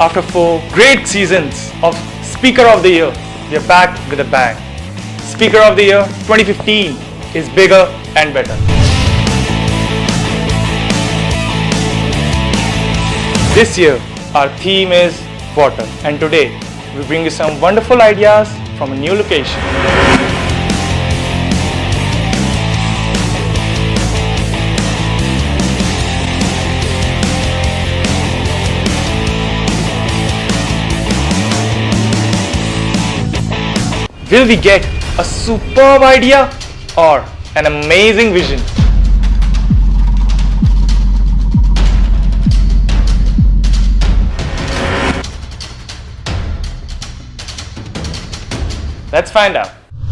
After 4 great seasons of Speaker of the Year, we are back with a bang. Speaker of the Year 2015 is bigger and better. This year, our theme is water, and today we bring you some wonderful ideas from a new location. Will we get a superb idea or an amazing vision? Let's find out.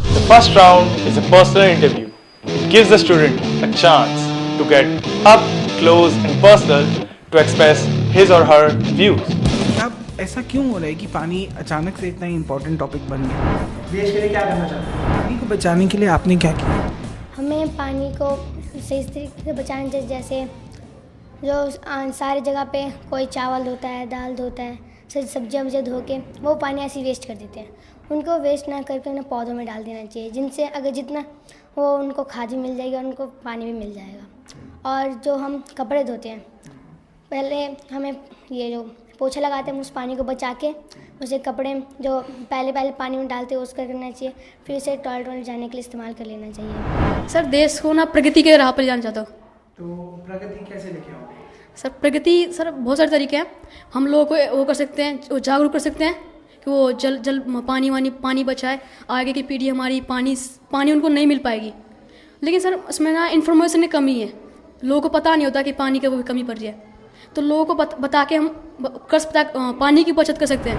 The first round is a personal interview. It gives the student a chance to get up close and personal to express his or her views. अब ऐसा क्यों हो रहा है कि पानी अचानक से इतना इम्पोर्टेंट टॉपिक बन गया? देश के लिए क्या करना चाहते हैं? पानी को बचाने के लिए आपने क्या किया? हमें पानी को सही तरीके से बचाना चाहिए। जैसे जो सारी जगह पे कोई चावल धोता है, दाल धोता है, सब्जियां वब्जियां धो के वो पानी ऐसे वेस्ट कर देते हैं। उनको वेस्ट ना करके उन्हें पौधों में डाल देना चाहिए, जिनसे अगर जितना वो उनको खाद भी मिल जाएगी और उनको पानी भी मिल जाएगा। और जो हम कपड़े धोते हैं, पहले हमें ये जो पोछा लगाते हैं उस पानी को बचा के उसे कपड़े जो पहले पानी में डालते हैं उसका करना चाहिए, फिर उसे टॉयलेट जाने के लिए इस्तेमाल कर लेना चाहिए। सर, देश को ना प्रगति के राह पर जाना चाहता हूँ। तो प्रगति कैसे लेके आओगे? सर, प्रगति सर बहुत सारे तरीके हैं। हम लोगों को वो कर सकते हैं, वो जागरूक कर सकते हैं कि वो जल पानी बचाए। आगे की पीढ़ी हमारी पानी उनको नहीं मिल पाएगी। लेकिन सर उसमें ना इन्फॉर्मेशन की कमी है, लोगों को पता नहीं होता कि पानी की वो कमी पड़ रही है। तो लोगों को बता के हम पानी की बचत कर सकते हैं।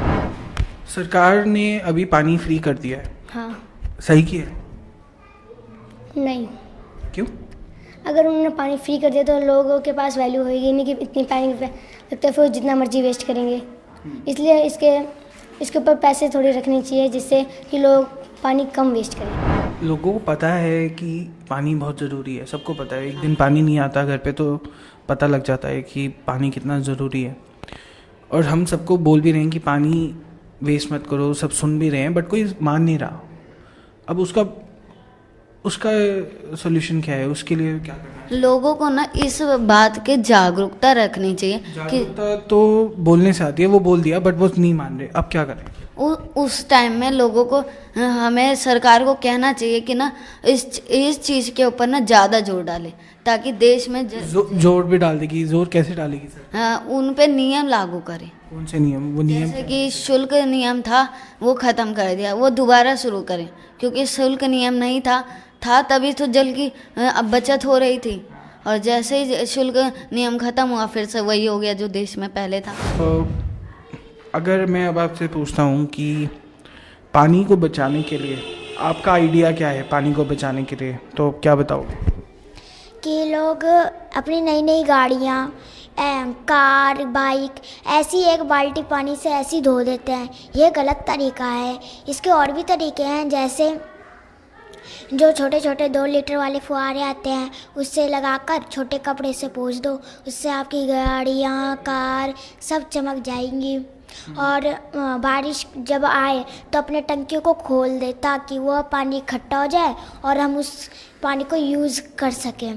सरकार ने अभी पानी फ्री कर दिया है। हाँ। सही किया? नहीं। क्यों? अगर उन्होंने पानी फ्री कर दिया तो लोगों के पास वैल्यू होगी नहीं कि इतनी पानी लगता है, फिर जितना मर्जी वेस्ट करेंगे। इसलिए इसके ऊपर पैसे थोड़ी रखने चाहिए जिससे कि लोग पानी कम वेस्ट करें। लोगों को पता है कि पानी बहुत ज़रूरी है, सबको पता है। एक दिन पानी नहीं आता घर पे तो पता लग जाता है कि पानी कितना ज़रूरी है। और हम सबको बोल भी रहे हैं कि पानी वेस्ट मत करो, सब सुन भी रहे हैं, बट कोई मान नहीं रहा। अब उसका सॉल्यूशन क्या है? उसके लिए क्या करना है? लोगों को ना इस बात के जागरूकता रखनी चाहिए कि जागरूकता तो बोलने से आती है, वो बोल दिया बट वो नहीं मान रहे। अब क्या करें? उस टाइम में लोगों को हमें सरकार को कहना चाहिए कि ना इस चीज़ के ऊपर ना ज़्यादा जोर डाले, ताकि देश में जोर भी डाल देगी। जोर कैसे डालेगी सर? हाँ, उन पे नियम लागू करे। कौन से नियम? वो नियम जैसे कि शुल्क नियम था वो ख़त्म कर दिया, वो दोबारा शुरू करें, क्योंकि शुल्क नियम नहीं था तभी तो जल की बचत हो रही थी। और जैसे ही शुल्क नियम ख़त्म हुआ फिर से वही हो गया जो देश में पहले था। अगर मैं अब आपसे पूछता हूँ कि पानी को बचाने के लिए आपका आइडिया क्या है? पानी को बचाने के लिए तो क्या बताओगे? कि लोग अपनी नई नई गाड़ियाँ, कार, बाइक ऐसी एक बाल्टी पानी से ऐसी धो देते हैं। ये गलत तरीका है। इसके और भी तरीके हैं, जैसे जो छोटे छोटे 2 लीटर वाले फुहारे आते हैं उससे लगाकर छोटे कपड़े से पोंछ दो, उससे आपकी गाड़ियाँ, कार सब चमक जाएंगी। और बारिश जब आए तो अपने टंकियों को खोल दे ताकि वह पानी इकट्ठा हो जाए और हम उस पानी को यूज़ कर सकें।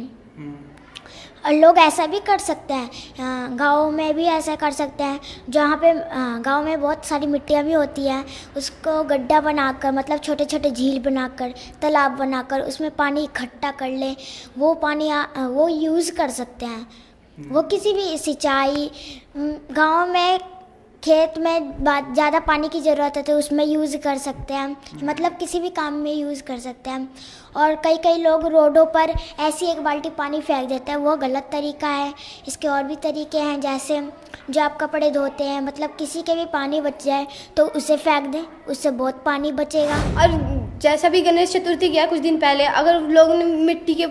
और लोग ऐसा भी कर सकते हैं, गाँव में भी ऐसा कर सकते हैं, जहाँ पे गाँव में बहुत सारी मिट्टियाँ भी होती हैं, उसको गड्ढा बनाकर, मतलब छोटे छोटे झील बनाकर, तालाब बनाकर उसमें पानी इकट्ठा कर लें। वो पानी वो यूज़ कर सकते हैं। वो किसी भी सिंचाई, गाँव में खेत में ज़्यादा पानी की ज़रूरत है तो उसमें यूज़ कर सकते हैं, मतलब किसी भी काम में यूज़ कर सकते हैं। और कई लोग रोडों पर ऐसी एक बाल्टी पानी फेंक देते हैं, वो गलत तरीका है। इसके और भी तरीके हैं, जैसे जो आप कपड़े धोते हैं, मतलब किसी के भी पानी बच जाए तो उसे फेंक दें, उससे बहुत पानी बचेगा। और जैसा भी गणेश चतुर्थी गया कुछ दिन पहले, अगर लोगों ने मिट्टी के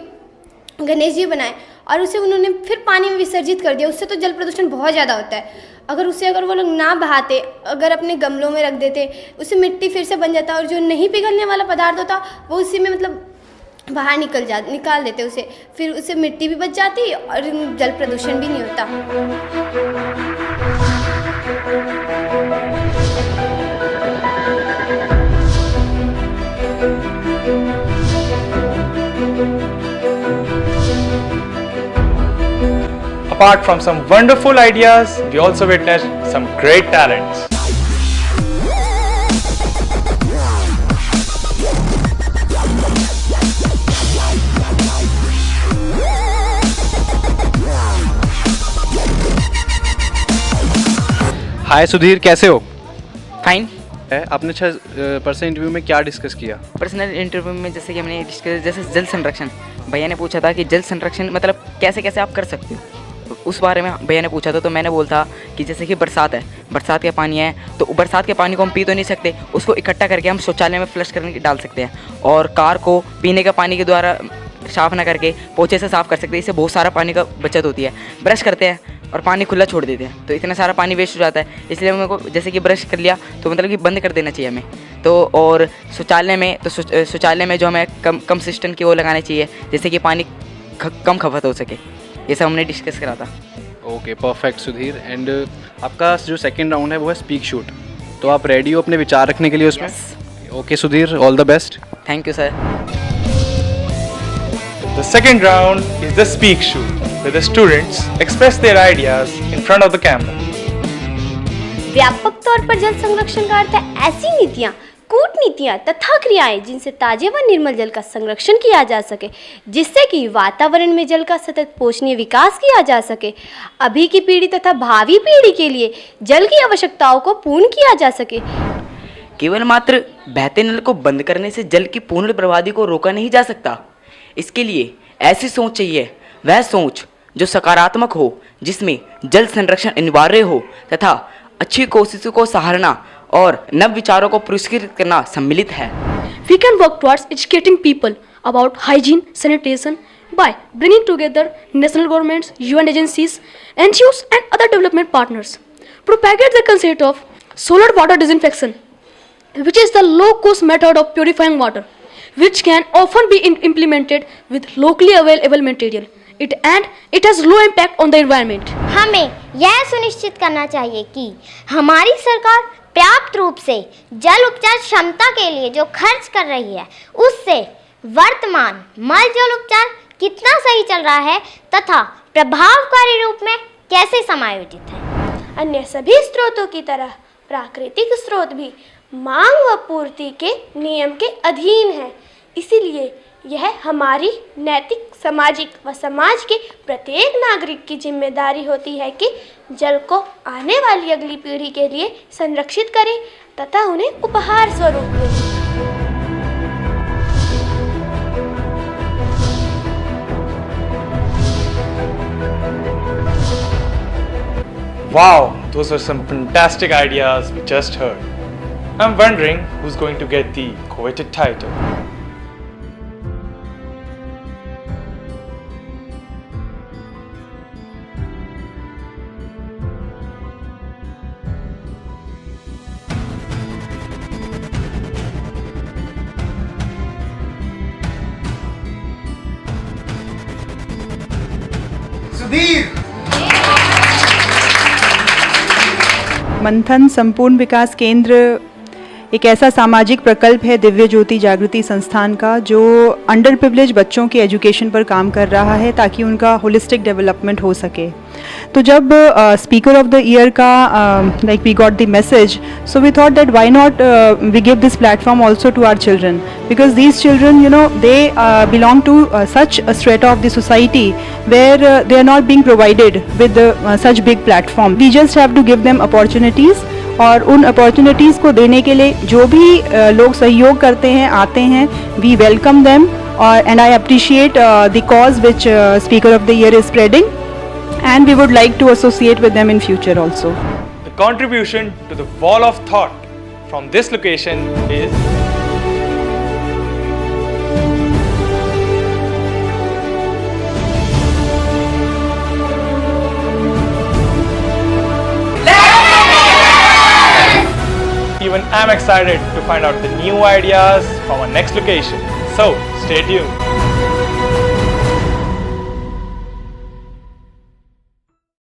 गणेश जी बनाए और उसे उन्होंने फिर पानी में विसर्जित कर दिया, उससे तो जल प्रदूषण बहुत ज़्यादा होता है। अगर वो लोग ना बहाते, अगर अपने गमलों में रख देते, उससे मिट्टी फिर से बन जाता और जो नहीं पिघलने वाला पदार्थ होता वो उसी में मतलब बाहर निकाल देते उसे, फिर उससे मिट्टी भी बच जाती और जल प्रदूषण भी नहीं होता। Apart from some wonderful ideas, we also witnessed some great talents. हाय सुधीर, कैसे हो? फाइन। आपने पर्सनल इंटरव्यू में क्या डिस्कस किया? पर्सनल इंटरव्यू में जैसे कि हमने डिस्कस, जैसे जल संरक्षण, भैया ने पूछा था कि जल संरक्षण मतलब कैसे कैसे आप कर सकते हो, उस बारे में भैया ने पूछा था। तो मैंने बोला कि जैसे कि बरसात है, बरसात का पानी है, तो बरसात के पानी को हम पी तो नहीं सकते, उसको इकट्ठा करके हम शौचालय में फ्लश करने डाल सकते हैं, और कार को पीने का पानी के द्वारा साफ़ ना करके पोछे से साफ़ कर सकते हैं। इससे बहुत सारा पानी का बचत होती है। ब्रश करते हैं और पानी खुला छोड़ देते हैं तो इतना सारा पानी वेस्ट हो जाता है। इसलिए मेरे को जैसे कि ब्रश कर लिया तो मतलब कि बंद कर देना चाहिए हमें। तो और शौचालय में तो शौचालय में जो हमें कम सिस्टम की वो लगाने चाहिए, जैसे कि पानी कम खपत हो सके। ये सब हमने डिस्कस करा था। Okay, perfect Sudhir. एंड आपका जो सेकंड राउंड है वो है स्पीक शूट, तो आप रेडी हो अपने विचार रखने के लिए उसमें? Okay Sudhir, all the best. Thank you sir. The second round is the speak shoot, where the students express their ideas in front of the camera. व्यापक तौर पर जल संरक्षण का अर्थ है ऐसी नीतियाँ, कूटनीतियाँ तथा क्रियाएं जिनसे ताजे व निर्मल जल का संरक्षण किया जा सके, जिससे कि वातावरण में जल का सतत पोषणीय विकास किया जा सके, अभी की पीढ़ी तथा भावी पीढ़ी के लिए जल की आवश्यकताओं को पूर्ण किया जा सके। केवल मात्र बहते नल को बंद करने से जल की पूर्ण बर्बादी को रोका नहीं जा सकता। इसके लिए ऐसी सोच चाहिए, वह सोच जो सकारात्मक हो, जिसमें जल संरक्षण अनिवार्य हो तथा अच्छी कोशिशों को सराहना और नव विचारों को पुरस्कृत करना सम्मिलित है। We can work towards educating people about hygiene, sanitation by bringing together national governments, UN agencies, NGOs and other development partners. Propagate the concept of solar water disinfection, which is the low-cost method of purifying water, which can often be implemented with locally available material. It has low impact on the environment. हमें यह सुनिश्चित करना चाहिए कि हमारी सरकार पर्याप्त रूप से जल उपचार क्षमता के लिए जो खर्च कर रही है, उससे वर्तमान मल जल उपचार कितना सही चल रहा है तथा प्रभावकारी रूप में कैसे समायोजित है। अन्य सभी स्रोतों की तरह प्राकृतिक स्रोत भी मांग व पूर्ति के नियम के अधीन है। इसीलिए यह हमारी नैतिक, सामाजिक व समाज के प्रत्येक नागरिक की जिम्मेदारी होती है कि जल को आने वाली अगली पीढ़ी के लिए संरक्षित करें तथा उन्हें उपहार स्वरूप दें। Wow, those were some fantastic ideas we just heard. I'm wondering who's going to get the coveted title. मंथन संपूर्ण विकास केंद्र एक ऐसा सामाजिक प्रकल्प है दिव्य ज्योति जागृति संस्थान का, जो अंडर प्रिविलेज बच्चों के एजुकेशन पर काम कर रहा है ताकि उनका होलिस्टिक डेवलपमेंट हो सके। तो जब स्पीकर ऑफ द ईयर का like we got the message, so we thought that why not we give this platform also to our children, because these children they belong to such a strata of the society where they are not being provided with such big platform. We just have to give them opportunities, और उन opportunities को देने के लिए जो भी लोग सहयोग करते हैं, आते हैं, वी वेलकम देम, और and I appreciate the cause which speaker of the year is spreading, and we would like to associate with them in future also. The contribution to the wall of thought from this location is even I'm excited to find out the new ideas from our next location. So stay tuned.